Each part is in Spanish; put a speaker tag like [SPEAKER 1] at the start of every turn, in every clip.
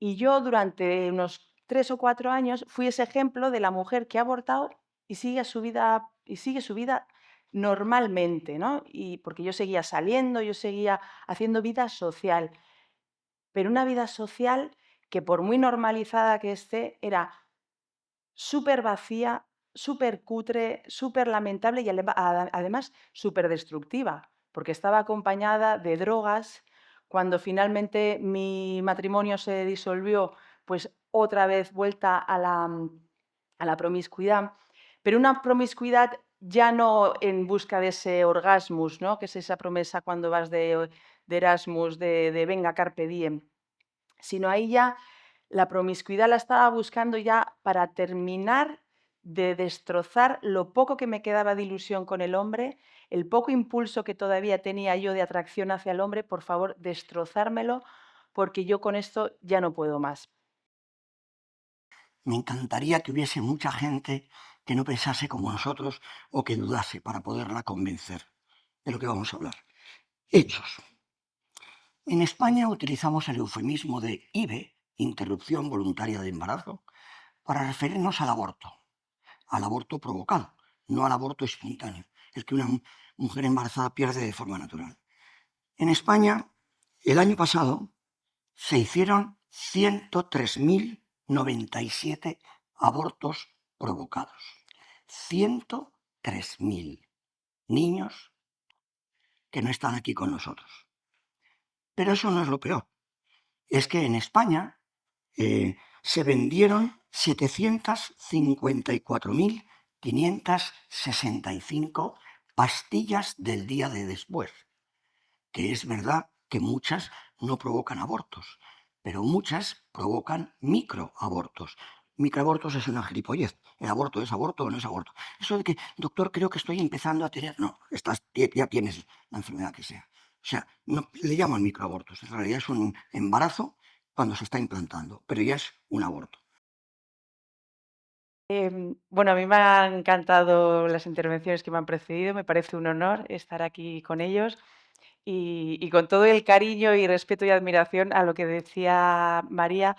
[SPEAKER 1] Y yo durante unos 3 o 4 años fui ese ejemplo de la mujer que ha abortado y sigue su vida normalmente, ¿no? Y porque yo seguía saliendo, yo seguía haciendo vida social, pero una vida social que por muy normalizada que esté, era súper vacía, súper cutre, súper lamentable y además súper destructiva, porque estaba acompañada de drogas. Cuando finalmente mi matrimonio se disolvió, pues otra vez vuelta a la promiscuidad, pero una promiscuidad ya no en busca de ese orgasmus, ¿no? Que es esa promesa cuando vas de Erasmus, de venga, carpe diem, sino ahí ya la promiscuidad la estaba buscando ya para terminar de destrozar lo poco que me quedaba de ilusión con el hombre, el poco impulso que todavía tenía yo de atracción hacia el hombre, por favor, destrozármelo, porque yo con esto ya no puedo más.
[SPEAKER 2] Me encantaría que hubiese mucha gente que no pensase como nosotros o que dudase para poderla convencer de lo que vamos a hablar. Hechos. En España utilizamos el eufemismo de IVE, interrupción voluntaria de embarazo, para referirnos al aborto provocado, no al aborto espontáneo, el que una mujer embarazada pierde de forma natural. En España, el año pasado, se hicieron 103.097 abortos provocados. 103.000 niños que no están aquí con nosotros. Pero eso no es lo peor. Es que en España se vendieron 754.565 pastillas del día de después, que es verdad que muchas no provocan abortos, pero muchas provocan microabortos. Microabortos es una gilipollez. ¿El aborto es aborto o no es aborto? Eso de que, doctor, creo que estoy empezando a tener... No, ya tienes la enfermedad que sea. O sea, no, le llaman microabortos. En realidad es un embarazo cuando se está implantando, pero ya es un aborto.
[SPEAKER 1] Bueno, a mí me han encantado las intervenciones que me han precedido, me parece un honor estar aquí con ellos y con todo el cariño y respeto y admiración a lo que decía María.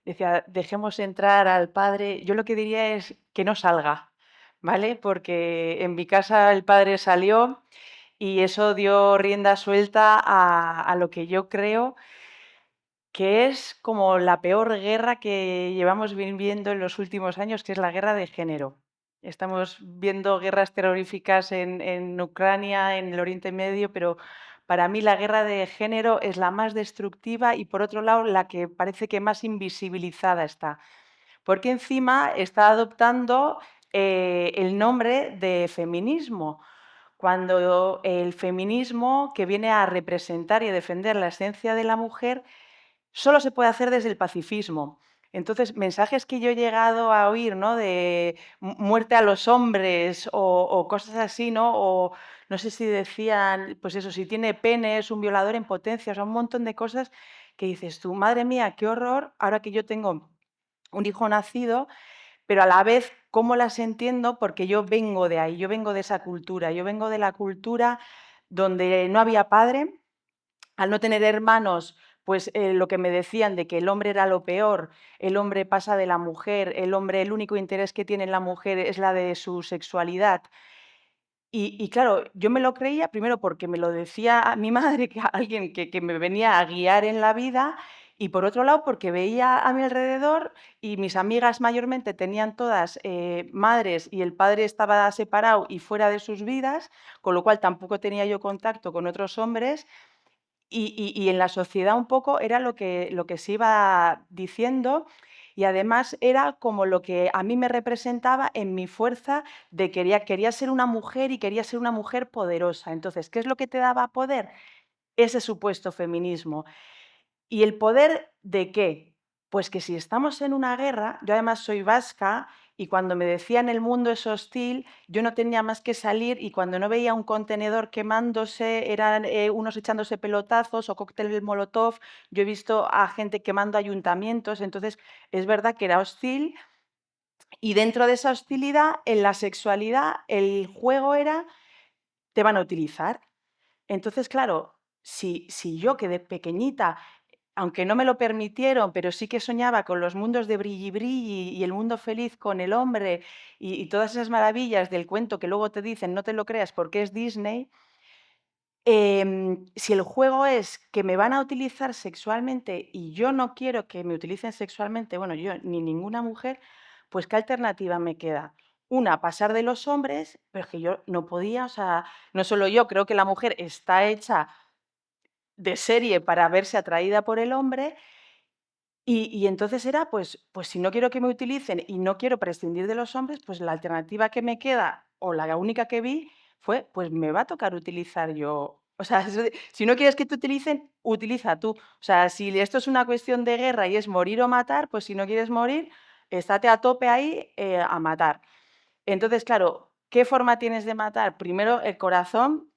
[SPEAKER 1] Decía, dejemos entrar al padre. Yo lo que diría es que no salga, ¿vale? Porque en mi casa el padre salió y eso dio rienda suelta a lo que yo creo que es como la peor guerra que llevamos viviendo en los últimos años, que es la guerra de género. Estamos viendo guerras terroríficas en Ucrania, en el Oriente Medio, pero para mí la guerra de género es la más destructiva y, por otro lado, la que parece que más invisibilizada está, porque encima está adoptando el nombre de feminismo, cuando el feminismo, que viene a representar y a defender la esencia de la mujer, solo se puede hacer desde el pacifismo. Entonces, mensajes que yo he llegado a oír, ¿no? De muerte a los hombres o cosas así, ¿no? O no sé si decían, pues eso, si tiene pene es un violador en potencia, o sea, un montón de cosas que dices tú, madre mía, qué horror, ahora que yo tengo un hijo nacido, pero a la vez, ¿cómo las entiendo? Porque yo vengo de ahí, yo vengo de esa cultura, yo vengo de la cultura donde no había padre, al no tener hermanos, pues lo que me decían de que el hombre era lo peor, el hombre pasa de la mujer, el hombre, el único interés que tiene en la mujer es la de su sexualidad. Y claro, yo me lo creía primero porque me lo decía a mi madre, que alguien que me venía a guiar en la vida, y por otro lado porque veía a mi alrededor y mis amigas mayormente tenían todas madres y el padre estaba separado y fuera de sus vidas, con lo cual tampoco tenía yo contacto con otros hombres y en la sociedad un poco era lo que se iba diciendo y además era como lo que a mí me representaba en mi fuerza de quería ser una mujer y quería ser una mujer poderosa. Entonces, ¿qué es lo que te daba poder? Ese supuesto feminismo. ¿Y el poder de qué? Pues que si estamos en una guerra, yo además soy vasca y cuando me decían el mundo es hostil, yo no tenía más que salir y cuando no veía un contenedor quemándose, eran unos echándose pelotazos o cóctel molotov, yo he visto a gente quemando ayuntamientos, entonces es verdad que era hostil y dentro de esa hostilidad, en la sexualidad, el juego era, te van a utilizar. Entonces, claro, si yo que de pequeñita aunque no me lo permitieron, pero sí que soñaba con los mundos de brilli brilli y el mundo feliz con el hombre y todas esas maravillas del cuento que luego te dicen, no te lo creas porque es Disney. Si el juego es que me van a utilizar sexualmente y yo no quiero que me utilicen sexualmente, bueno, yo ni ninguna mujer, pues ¿qué alternativa me queda? Una, pasar de los hombres, pero es que yo no podía, o sea, no solo yo, creo que la mujer está hecha de serie para verse atraída por el hombre y entonces era, pues si no quiero que me utilicen y no quiero prescindir de los hombres, pues la alternativa que me queda, o la única que vi, fue, pues me va a tocar utilizar yo. O sea, eso de si no quieres que te utilicen, utiliza tú. O sea, si esto es una cuestión de guerra y es morir o matar, pues si no quieres morir, estate a tope ahí, a matar. Entonces, claro, ¿qué forma tienes de matar? Primero, el corazón,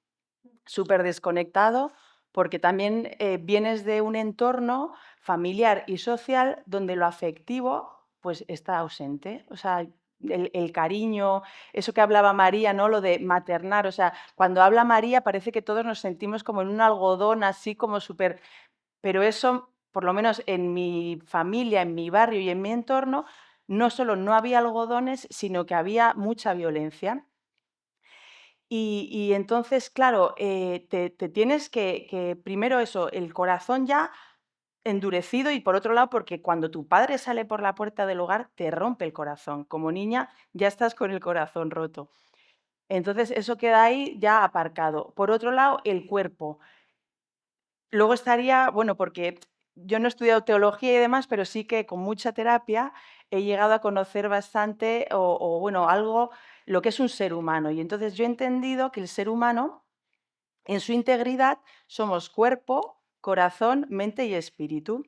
[SPEAKER 1] súper desconectado, porque también vienes de un entorno familiar y social donde lo afectivo pues está ausente. O sea, el cariño, eso que hablaba María, ¿no? Lo de maternar. O sea, cuando habla María parece que todos nos sentimos como en un algodón así como súper... Pero eso, por lo menos en mi familia, en mi barrio y en mi entorno, no solo no había algodones, sino que había mucha violencia. Y entonces, claro, te tienes que primero eso, el corazón ya endurecido y por otro lado, porque cuando tu padre sale por la puerta del hogar, te rompe el corazón. Como niña ya estás con el corazón roto. Entonces, eso queda ahí ya aparcado. Por otro lado, el cuerpo. Luego estaría, bueno, porque yo no he estudiado teología y demás, pero sí que con mucha terapia he llegado a conocer bastante bueno, algo, lo que es un ser humano. Y entonces yo he entendido que el ser humano, en su integridad, somos cuerpo, corazón, mente y espíritu.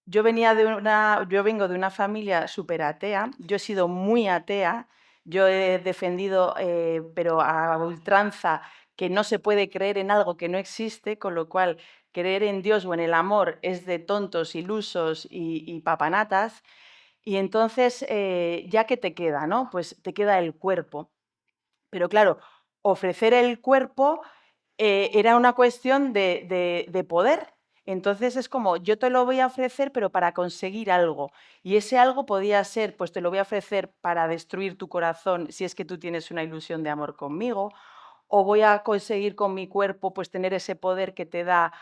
[SPEAKER 1] Yo vengo de una familia súper atea, yo he sido muy atea, yo he defendido, pero a ultranza, que no se puede creer en algo que no existe, con lo cual creer en Dios o en el amor es de tontos, ilusos y papanatas. Y entonces, ¿ya qué te queda, no? Pues te queda el cuerpo. Pero claro, ofrecer el cuerpo era una cuestión de poder. Entonces es como, yo te lo voy a ofrecer, pero para conseguir algo. Y ese algo podía ser, pues te lo voy a ofrecer para destruir tu corazón si es que tú tienes una ilusión de amor conmigo, o voy a conseguir con mi cuerpo, pues tener ese poder que te da,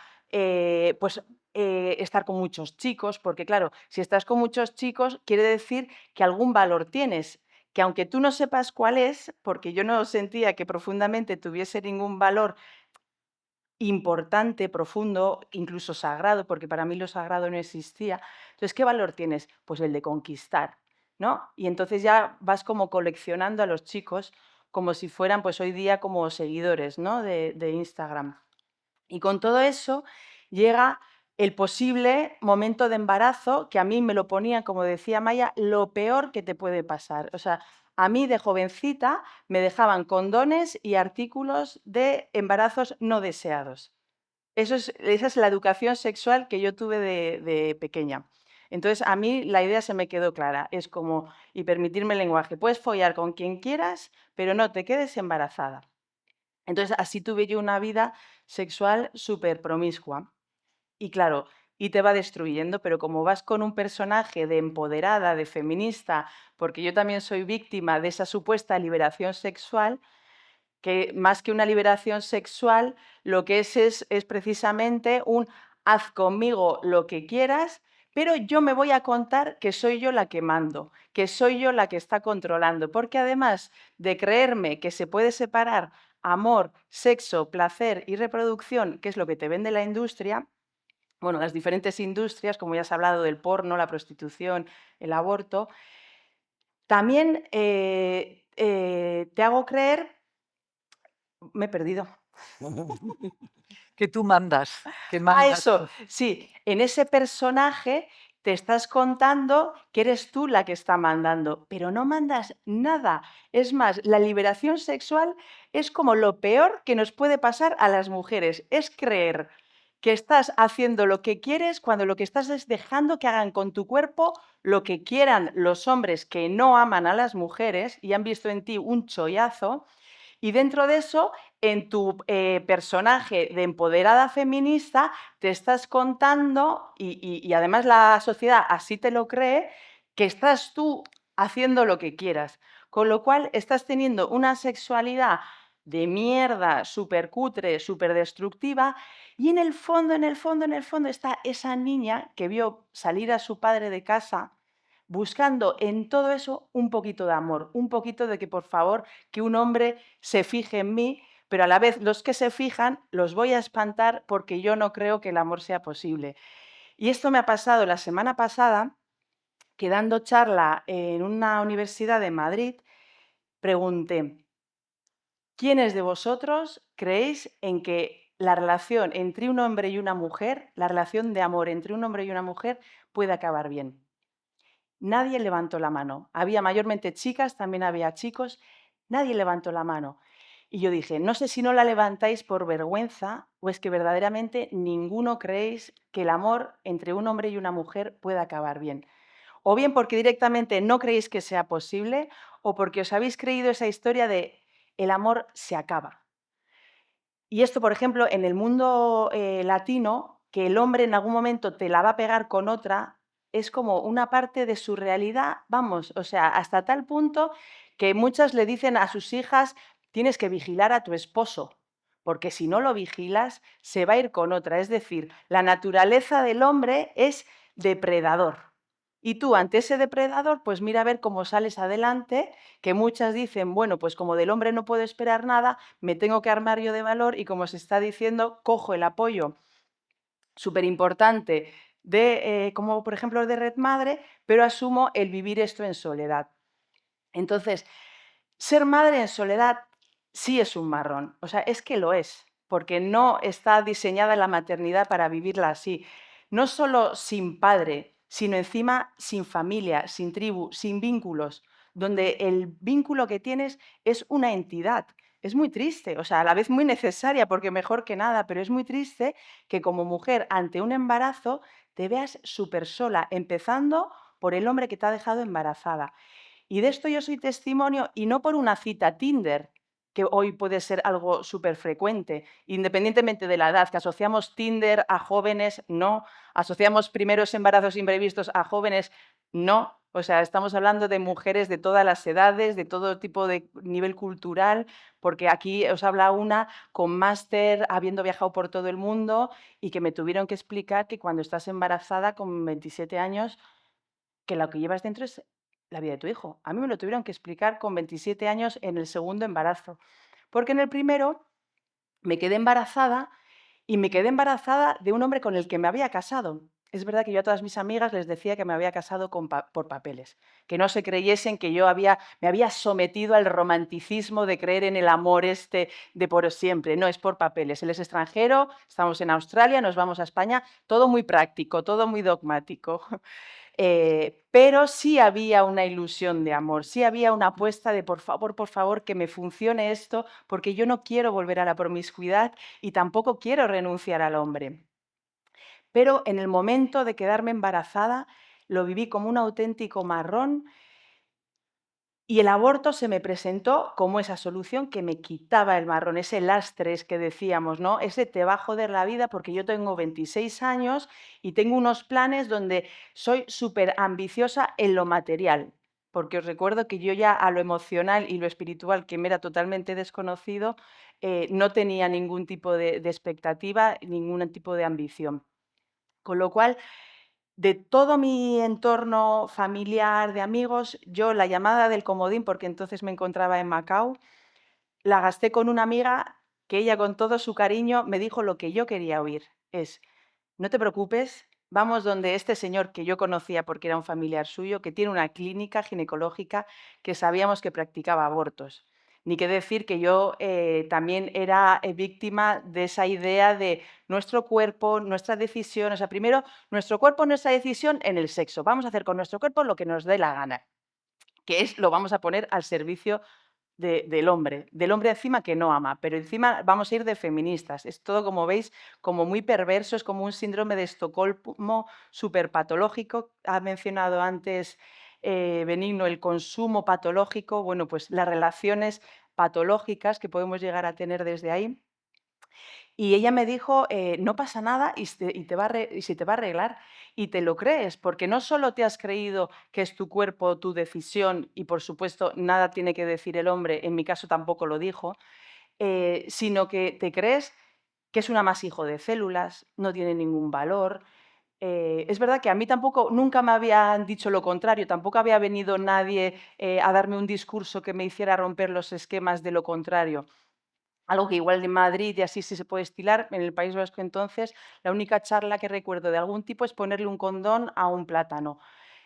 [SPEAKER 1] estar con muchos chicos, porque claro, si estás con muchos chicos, quiere decir que algún valor tienes, que aunque tú no sepas cuál es, porque yo no sentía que profundamente tuviese ningún valor importante, profundo, incluso sagrado, porque para mí lo sagrado no existía. Entonces, ¿qué valor tienes? Pues el de conquistar, ¿no? Y entonces ya vas como coleccionando a los chicos como si fueran, pues hoy día, como seguidores, ¿no? De Instagram. Y con todo eso llega el posible momento de embarazo, que a mí me lo ponía, como decía Maya, lo peor que te puede pasar. O sea, a mí de jovencita me dejaban condones y artículos de embarazos no deseados. Esa es la educación sexual que yo tuve de pequeña. Entonces, a mí la idea se me quedó clara. Es como, y permitirme el lenguaje, puedes follar con quien quieras, pero no te quedes embarazada. Entonces, así tuve yo una vida sexual súper promiscua. Y claro, y te va destruyendo, pero como vas con un personaje de empoderada, de feminista, porque yo también soy víctima de esa supuesta liberación sexual, que más que una liberación sexual, lo que es precisamente un haz conmigo lo que quieras, pero yo me voy a contar que soy yo la que mando, que soy yo la que está controlando, porque además de creerme que se puede separar amor, sexo, placer y reproducción, que es lo que te vende la industria, bueno, las diferentes industrias, como ya has hablado del porno, la prostitución, el aborto, también te hago creer, me he perdido.
[SPEAKER 3] Que tú mandas, que
[SPEAKER 1] Ah,
[SPEAKER 3] mandas
[SPEAKER 1] eso,
[SPEAKER 3] tú.
[SPEAKER 1] sí, en ese personaje te estás contando que eres tú la que está mandando, pero no mandas nada. Es más, la liberación sexual es como lo peor que nos puede pasar a las mujeres, es creer que estás haciendo lo que quieres cuando lo que estás es dejando que hagan con tu cuerpo lo que quieran los hombres que no aman a las mujeres y han visto en ti un chollazo. Y dentro de eso, en tu personaje de empoderada feminista, te estás contando, y además la sociedad así te lo cree, que estás tú haciendo lo que quieras. Con lo cual, estás teniendo una sexualidad de mierda, súper cutre, súper destructiva, y en el fondo, en el fondo, en el fondo está esa niña que vio salir a su padre de casa buscando en todo eso un poquito de amor, un poquito de que, por favor, que un hombre se fije en mí, pero a la vez los que se fijan los voy a espantar porque yo no creo que el amor sea posible. Y esto me ha pasado la semana pasada, que dando charla en una universidad de Madrid, pregunté, ¿quiénes de vosotros creéis en que la relación entre un hombre y una mujer, la relación de amor entre un hombre y una mujer, puede acabar bien? Nadie levantó la mano. Había mayormente chicas, también había chicos. Nadie levantó la mano. Y yo dije, no sé si no la levantáis por vergüenza o es que verdaderamente ninguno creéis que el amor entre un hombre y una mujer pueda acabar bien. O bien porque directamente no creéis que sea posible o porque os habéis creído esa historia de el amor se acaba. Y esto, por ejemplo, en el mundo latino, que el hombre en algún momento te la va a pegar con otra, es como una parte de su realidad, vamos, o sea, hasta tal punto que muchas le dicen a sus hijas, tienes que vigilar a tu esposo, porque si no lo vigilas, se va a ir con otra. Es decir, la naturaleza del hombre es depredador. Y tú, ante ese depredador, pues mira a ver cómo sales adelante, que muchas dicen, bueno, pues como del hombre no puedo esperar nada, me tengo que armar yo de valor y como se está diciendo, cojo el apoyo súper importante de, como por ejemplo de Red Madre, pero asumo el vivir esto en soledad. Entonces, ser madre en soledad sí es un marrón, o sea, es que lo es, porque no está diseñada la maternidad para vivirla así. No solo sin padre, sino encima sin familia, sin tribu, sin vínculos, donde el vínculo que tienes es una entidad. Es muy triste, o sea, a la vez muy necesaria, porque mejor que nada, pero es muy triste que como mujer ante un embarazo te veas súper sola, empezando por el hombre que te ha dejado embarazada. Y de esto yo soy testimonio y no por una cita Tinder, que hoy puede ser algo súper frecuente, independientemente de la edad, que asociamos Tinder a jóvenes, no, asociamos primeros embarazos imprevistos a jóvenes, no. O sea, estamos hablando de mujeres de todas las edades, de todo tipo de nivel cultural, porque aquí os habla una con máster, habiendo viajado por todo el mundo y que me tuvieron que explicar que cuando estás embarazada con 27 años, que lo que llevas dentro es la vida de tu hijo. A mí me lo tuvieron que explicar con 27 años en el segundo embarazo, porque en el primero me quedé embarazada y me quedé embarazada de un hombre con el que me había casado. Es verdad que yo a todas mis amigas les decía que me había casado por papeles, que no se creyesen que yo me había sometido al romanticismo de creer en el amor este de por siempre. No, es por papeles. Él es extranjero, estamos en Australia, nos vamos a España, todo muy práctico, todo muy dogmático. Pero sí había una ilusión de amor, sí había una apuesta de por favor, que me funcione esto, porque yo no quiero volver a la promiscuidad y tampoco quiero renunciar al hombre. Pero en el momento de quedarme embarazada, lo viví como un auténtico marrón y el aborto se me presentó como esa solución que me quitaba el marrón, ese lastres que decíamos, ¿no? Ese te va a joder la vida porque yo tengo 26 años y tengo unos planes donde soy súper ambiciosa en lo material, porque os recuerdo que yo ya a lo emocional y lo espiritual, que me era totalmente desconocido, no tenía ningún tipo de expectativa, ningún tipo de ambición. Con lo cual, de todo mi entorno familiar, de amigos, yo la llamada del comodín, porque entonces me encontraba en Macao, la gasté con una amiga que ella con todo su cariño me dijo lo que yo quería oír. Es, no te preocupes, vamos donde este señor que yo conocía porque era un familiar suyo, que tiene una clínica ginecológica que sabíamos que practicaba abortos. Ni que decir que yo también era víctima de esa idea de nuestro cuerpo, nuestra decisión. O sea, primero, nuestro cuerpo, nuestra decisión en el sexo. Vamos a hacer con nuestro cuerpo lo que nos dé la gana, que es lo vamos a poner al servicio del hombre encima que no ama, pero encima vamos a ir de feministas. Es todo, como veis, como muy perverso, es como un síndrome de Estocolmo súper patológico. Ha mencionado antes Benigno el consumo patológico. Bueno, pues las relaciones patológicas que podemos llegar a tener desde ahí. Y ella me dijo, no pasa nada y se te va a arreglar y te lo crees, porque no solo te has creído que es tu cuerpo, tu decisión y por supuesto nada tiene que decir el hombre, en mi caso tampoco lo dijo, sino que te crees que es un amasijo de células, no tiene ningún valor. Es verdad que a mí tampoco, nunca me habían dicho lo contrario, tampoco había venido nadie a darme un discurso que me hiciera romper los esquemas de lo contrario. Algo que igual en Madrid y así sí se puede estilar, en el País Vasco entonces, la única charla que recuerdo de algún tipo es ponerle un condón a un plátano.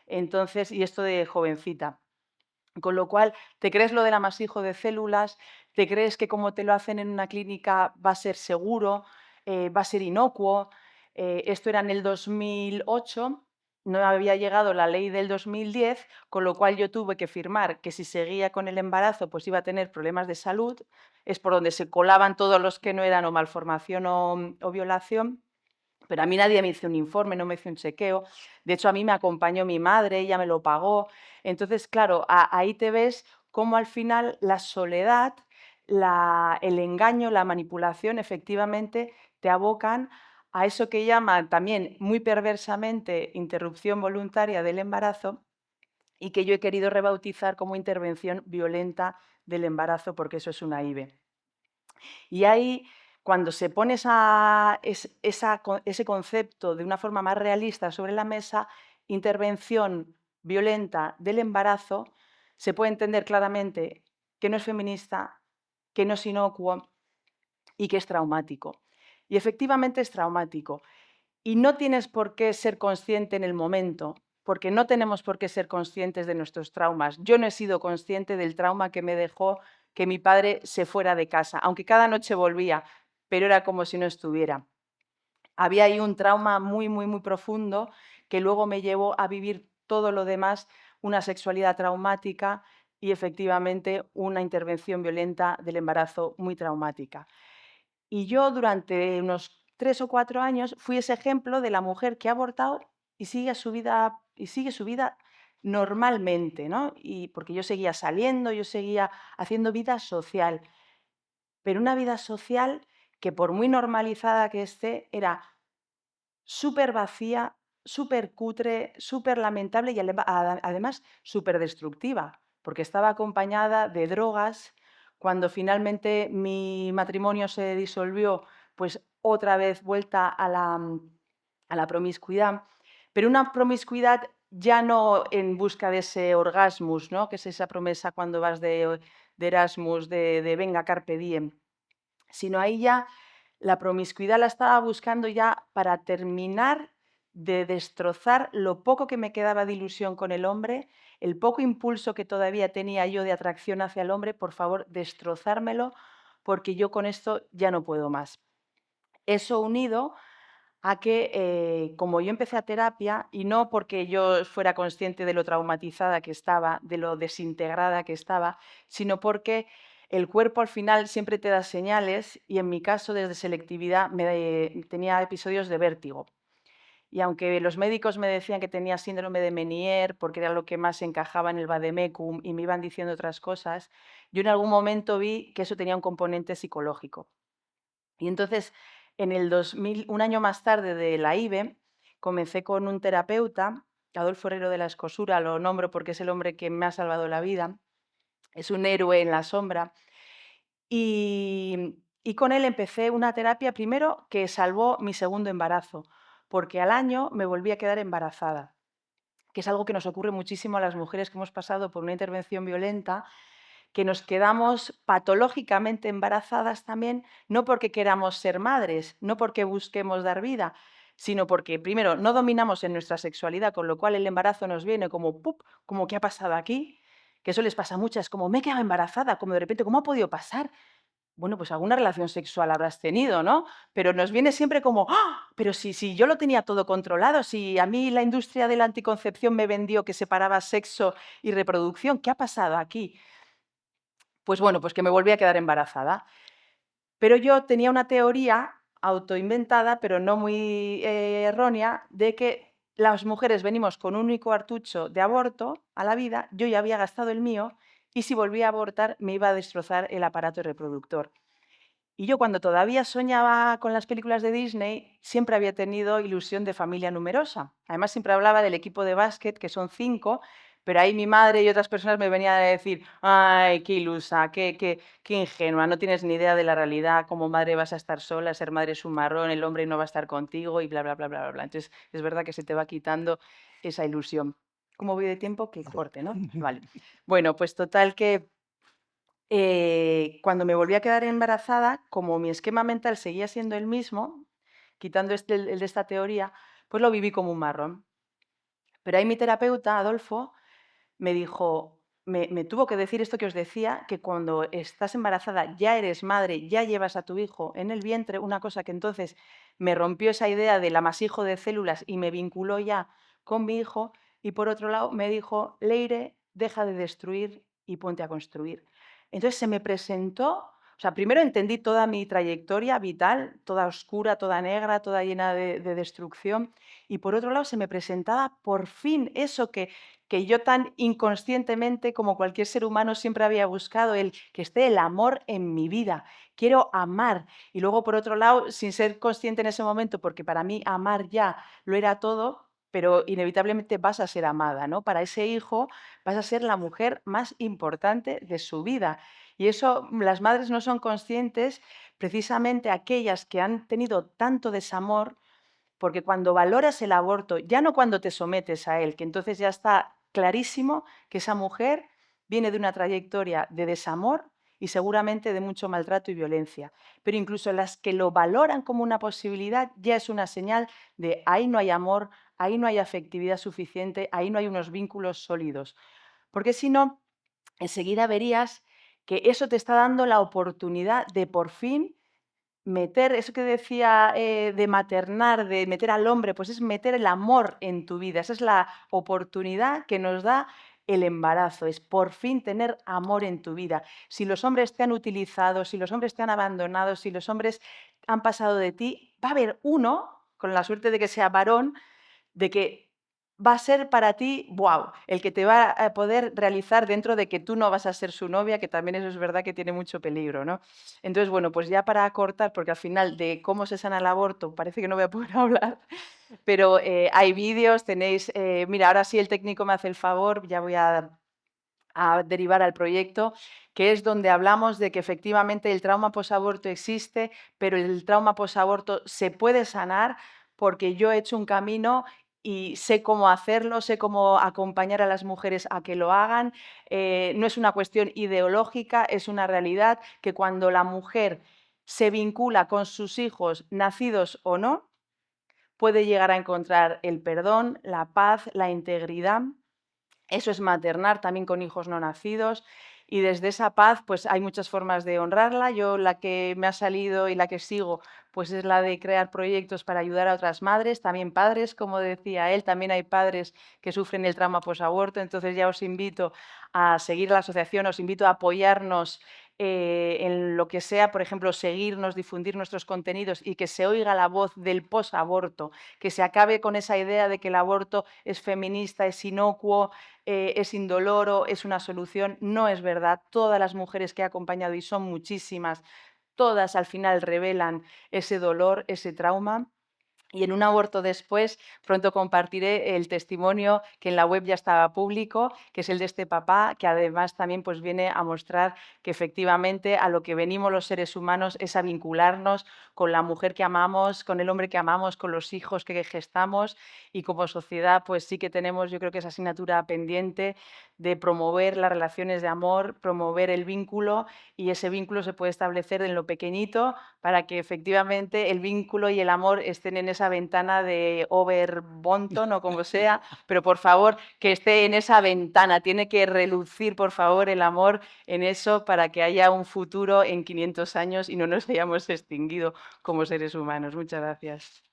[SPEAKER 1] Entonces, y esto de jovencita. Con lo cual, te crees lo del amasijo de células, te crees que como te lo hacen en una clínica va a ser seguro, va a ser inocuo. Esto era en el 2008, no había llegado la ley del 2010, con lo cual yo tuve que firmar que si seguía con el embarazo pues iba a tener problemas de salud. Es por donde se colaban todos los que no eran o malformación o violación. Pero a mí nadie me hizo un informe, no me hizo un chequeo. De hecho, a mí me acompañó mi madre, ella me lo pagó. Entonces, claro, ahí te ves cómo al final la soledad, el engaño, la manipulación, efectivamente, te abocan a eso que llaman también muy perversamente interrupción voluntaria del embarazo y que yo he querido rebautizar como intervención violenta del embarazo, porque eso es una IVE. Y ahí, cuando se pone ese concepto de una forma más realista sobre la mesa, intervención violenta del embarazo, se puede entender claramente que no es feminista, que no es inocuo y que es traumático. Y efectivamente es traumático. Y no tienes por qué ser consciente en el momento, porque no tenemos por qué ser conscientes de nuestros traumas. Yo no he sido consciente del trauma que me dejó que mi padre se fuera de casa, aunque cada noche volvía, pero era como si no estuviera. Había ahí un trauma muy, muy, muy profundo que luego me llevó a vivir todo lo demás, una sexualidad traumática y efectivamente una intervención violenta del embarazo muy traumática. Y yo durante unos 3 o 4 años fui ese ejemplo de la mujer que ha abortado y sigue su vida normalmente, ¿no? Y porque yo seguía saliendo, yo seguía haciendo vida social, pero una vida social que por muy normalizada que esté, era súper vacía, súper cutre, súper lamentable y además súper destructiva, porque estaba acompañada de drogas. Cuando finalmente mi matrimonio se disolvió, pues otra vez vuelta a la promiscuidad, pero una promiscuidad ya no en busca de ese orgasmus, ¿no? Que es esa promesa cuando vas de Erasmus, de venga, carpe diem, sino ahí ya la promiscuidad la estaba buscando ya para terminar de destrozar lo poco que me quedaba de ilusión con el hombre, el poco impulso que todavía tenía yo de atracción hacia el hombre, por favor, destrozármelo, porque yo con esto ya no puedo más. Eso unido a que, como yo empecé a terapia, y no porque yo fuera consciente de lo traumatizada que estaba, de lo desintegrada que estaba, sino porque el cuerpo al final siempre te da señales y en mi caso desde selectividad tenía episodios de vértigo. Y aunque los médicos me decían que tenía síndrome de Meniere porque era lo que más encajaba en el vademecum y me iban diciendo otras cosas, yo en algún momento vi que eso tenía un componente psicológico. Y entonces, en el 2000, un año más tarde de la IBE, comencé con un terapeuta, Adolfo Herrero de la Escosura, lo nombro porque es el hombre que me ha salvado la vida, es un héroe en la sombra, y con él empecé una terapia primero que salvó mi segundo embarazo, porque al año me volví a quedar embarazada, que es algo que nos ocurre muchísimo a las mujeres que hemos pasado por una intervención violenta, que nos quedamos patológicamente embarazadas también, no porque queramos ser madres, no porque busquemos dar vida, sino porque, primero, no dominamos en nuestra sexualidad, con lo cual el embarazo nos viene como, ¡pup!, como ¿qué ha pasado aquí? Que eso les pasa a muchas, como me he quedado embarazada, como de repente, ¿cómo ha podido pasar? Bueno, pues alguna relación sexual habrás tenido, ¿no? Pero nos viene siempre como, ¡ah! Pero si yo lo tenía todo controlado, si a mí la industria de la anticoncepción me vendió que separaba sexo y reproducción, ¿qué ha pasado aquí? Pues bueno, pues que me volví a quedar embarazada. Pero yo tenía una teoría autoinventada, pero no muy errónea, de que las mujeres venimos con un único cartucho de aborto a la vida, yo ya había gastado el mío y si volvía a abortar me iba a destrozar el aparato reproductor. Y yo cuando todavía soñaba con las películas de Disney, siempre había tenido ilusión de familia numerosa. Además, siempre hablaba del equipo de básquet, que son 5, pero ahí mi madre y otras personas me venían a decir, ay, qué ilusa, qué ingenua, no tienes ni idea de la realidad, como madre vas a estar sola, ser madre es un marrón, el hombre no va a estar contigo y bla, bla, bla, bla, bla, bla. Entonces, es verdad que se te va quitando esa ilusión. ¿Cómo voy de tiempo? Que corte, ¿no? Vale. Bueno, pues total que cuando me volví a quedar embarazada, como mi esquema mental seguía siendo el mismo, quitando el de esta teoría, pues lo viví como un marrón. Pero ahí mi terapeuta, Adolfo, me dijo, me tuvo que decir esto que os decía, que cuando estás embarazada ya eres madre, ya llevas a tu hijo en el vientre, una cosa que entonces me rompió esa idea del amasijo de células y me vinculó ya con mi hijo. Y por otro lado me dijo, Leire, deja de destruir y ponte a construir. Entonces se me presentó, o sea, primero entendí toda mi trayectoria vital, toda oscura, toda negra, toda llena de destrucción. Y por otro lado se me presentaba por fin eso que yo tan inconscientemente como cualquier ser humano siempre había buscado, el que esté el amor en mi vida. Quiero amar. Y luego, por otro lado, sin ser consciente en ese momento, porque para mí amar ya lo era todo, pero inevitablemente vas a ser amada, ¿no? Para ese hijo vas a ser la mujer más importante de su vida. Y eso las madres no son conscientes, precisamente aquellas que han tenido tanto desamor, porque cuando valoras el aborto, ya no cuando te sometes a él, que entonces ya está clarísimo que esa mujer viene de una trayectoria de desamor y seguramente de mucho maltrato y violencia. Pero incluso las que lo valoran como una posibilidad ya es una señal de ahí no hay amor, ahí no hay afectividad suficiente, ahí no hay unos vínculos sólidos. Porque si no, enseguida verías que eso te está dando la oportunidad de por fin meter, eso que decía de maternar, de meter al hombre, pues es meter el amor en tu vida. Esa es la oportunidad que nos da el embarazo, es por fin tener amor en tu vida. Si los hombres te han utilizado, si los hombres te han abandonado, si los hombres han pasado de ti, va a haber uno, con la suerte de que sea varón, de que va a ser para ti, wow, el que te va a poder realizar dentro de que tú no vas a ser su novia, que también eso es verdad que tiene mucho peligro, ¿no? Entonces, bueno, pues ya para cortar, porque al final de cómo se sana el aborto parece que no voy a poder hablar, pero hay vídeos, tenéis, mira, ahora sí el técnico me hace el favor, ya voy a derivar al proyecto, que es donde hablamos de que efectivamente el trauma posaborto existe, pero el trauma posaborto se puede sanar porque yo he hecho un camino y sé cómo hacerlo, sé cómo acompañar a las mujeres a que lo hagan. No es una cuestión ideológica, es una realidad que cuando la mujer se vincula con sus hijos, nacidos o no, puede llegar a encontrar el perdón, la paz, la integridad. Eso es maternar también con hijos no nacidos y desde esa paz pues hay muchas formas de honrarla. Yo la que me ha salido y la que sigo pues es la de crear proyectos para ayudar a otras madres, también padres, como decía él, también hay padres que sufren el trauma posaborto, entonces ya os invito a seguir la asociación, os invito a apoyarnos en lo que sea, por ejemplo, seguirnos, difundir nuestros contenidos y que se oiga la voz del posaborto, que se acabe con esa idea de que el aborto es feminista, es inocuo, es indoloro, es una solución. No es verdad. Todas las mujeres que he acompañado, y son muchísimas, todas al final revelan ese dolor, ese trauma. Y en un aborto después, pronto compartiré el testimonio que en la web ya estaba público, que es el de este papá, que además también pues, viene a mostrar que efectivamente a lo que venimos los seres humanos es a vincularnos con la mujer que amamos, con el hombre que amamos, con los hijos que gestamos y como sociedad pues sí que tenemos yo creo que esa asignatura pendiente de promover las relaciones de amor, promover el vínculo y ese vínculo se puede establecer en lo pequeñito para que efectivamente el vínculo y el amor estén en esa ventana de Overbonton o como sea, pero por favor que esté en esa ventana, tiene que relucir por favor el amor en eso para que haya un futuro en 500 años y no nos hayamos extinguido como seres humanos. Muchas gracias.